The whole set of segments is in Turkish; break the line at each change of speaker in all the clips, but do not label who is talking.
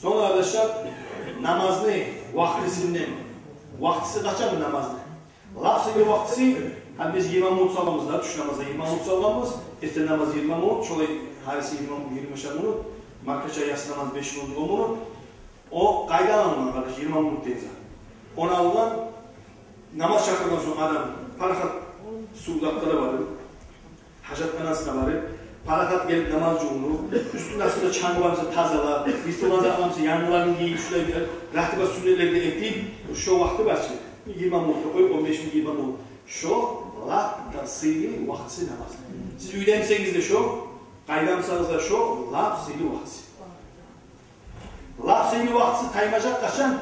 Sonra arkadaşlar namazını vaktisi kaçan namazını? Lafzı vaktisi, hani biz 20 minut sallamız da, tuş namazda 20 minut sallamız, ertesi namaz 20 minut, şolay harisi 20 minut, markaça yası namaz 5 minut, 10 minut. O kayda alınma arkadaş 20 minut deyiz. Onu alınan namaz şartlarından sonra adam parakat suudakları var, hacatkanasına var, parakat gelip namaz cuğunu, üstünde aslında çangılarımızı tazalar, istimazı alamızı yanlarını giyip şuraya rahtiba sünnetlerde ekleyip şu vakti başlıyor. 20 minut koyup 15 minut 20 minut. Şu lafzili vaktisi namaz. Siz üydemseniz de şu, kaydamsanız da şu lafzili vaktisi. Lafzili vaktisi taymacak kaçan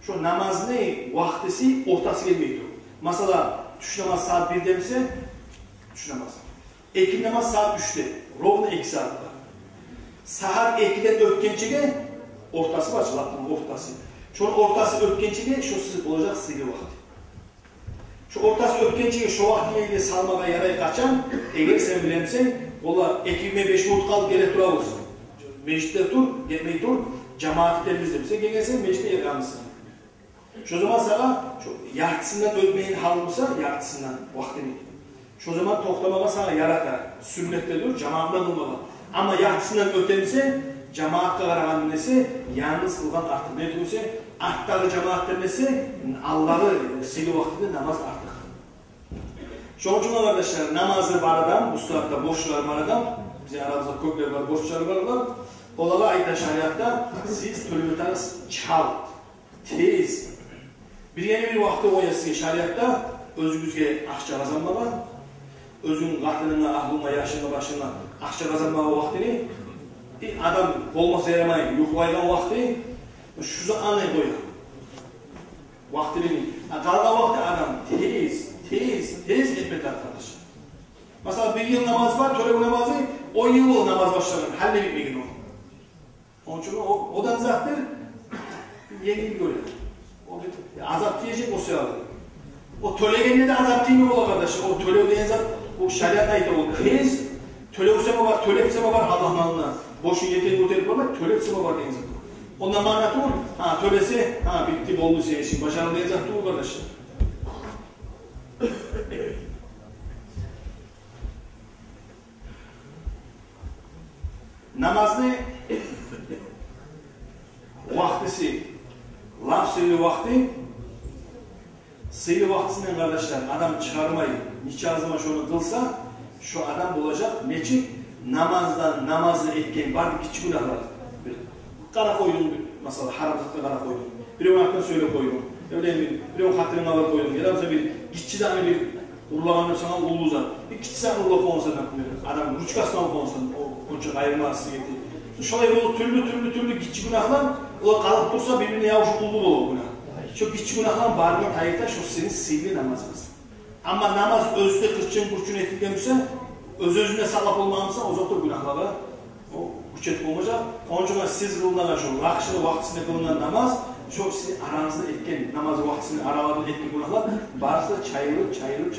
şu namazın vaktisi ortası gelmeydi. Mesela tuş namaz saat 1'de ise tuş namaz. Ekin namaz saat 3'te. Rovna 2 saat var. Saat 2'den ötkençige ortası var. Ortası. Şu ortası ötkençige şu olacak sıyı vakti. Şu ortası ötkençige şu vaktiyle salmağa yaraya kaçan eğer sen bilemsen ola ekime 5 minut kalıp gerek dura olsun. Mecliste dur, gitmeyi dur. Cemaatler bizde bize gelirsen mecliste yakalmışsın. Şu zaman sana şu yartısından ölmeyin halımsa yartısından vaktini. Şu zaman toktamağa sana yaratar. Sünnette dur, cemaatla durmalı. Ama yartısından ötemse cemaatle karagan nesi yalnız kılgan artık. Ne diyorsa arttağı cemaatler nesi Allah'ı sili vaktinde namaz artık. Şu için arkadaşlar namazı var adam, bu saatte boşlar var adam. Bizim aramızda kökler var, boşlar var. Olalı ayda şariatta siz türlütanız çal, tez. Bir yeni bir vakti oyasın şariatta özgüzge akça kazanmalar. Özün katlınına, ahlına, yaşına, başına akça kazanmağı vaktini adam olmasa yaramayın, yuhlaydan vakti şu anı koyuyor. Vaktini kalma vakti adam tez etmek arkadaşlar. Mesela bir yıl namaz var, töre namazı 10 yıl namaz başlanır, halle bitmeyin o. Onun için odan zaten yengil görüyor. Azap diyecek o sırada. O tölegeninde de azap değil mi o arkadaşlar? O tölev diyen zat, o şariat ayda o tez, tölevseme var, tölevseme var Allah'ın alına. Boşun yeteneği otelip var, tölevseme var diyen zat. Ondan manatı olur. Ha tölesi, ha bitti, oldu senin işin. Başarılı diyen zat da o arkadaşlar. Namaz ne? Vaktisi, lafzili vakti, sıylı vaktisinden kardeşler adam çıkarmayı, nikah zaman şunu kılsa, şu adam olacak, neçik namazdan namazı etken var bir küçük günahlar. Kara koydum, mesela haramlıkta kara koydum, bir ön hakkında söyle koydum, bir ön hatırına var koydum, ya da bir gitçi tane bir urlamanı sana uluzan, bir gitçi tane urla konsan, adam ruçkasına konsan, o çok ayrılması getirdi. Şöyle böyle türlü gitçi günahlar, o kalıp dursa birbirine yavuşuk buldu olur günah. Şu gitçi günahlar barına tayıkta şu senin sivri namazınız. Ama namaz özde kurçun etkilemişse, özüne salak olmamışsa o zaten günahlara o güçet olmayacak. Onun için siz kılınan şu vakşılı vaktisinde kılınan namaz, şu sizin aranızda etken namaz vaktisinde aralarında etken günahlar, barısı çayırıp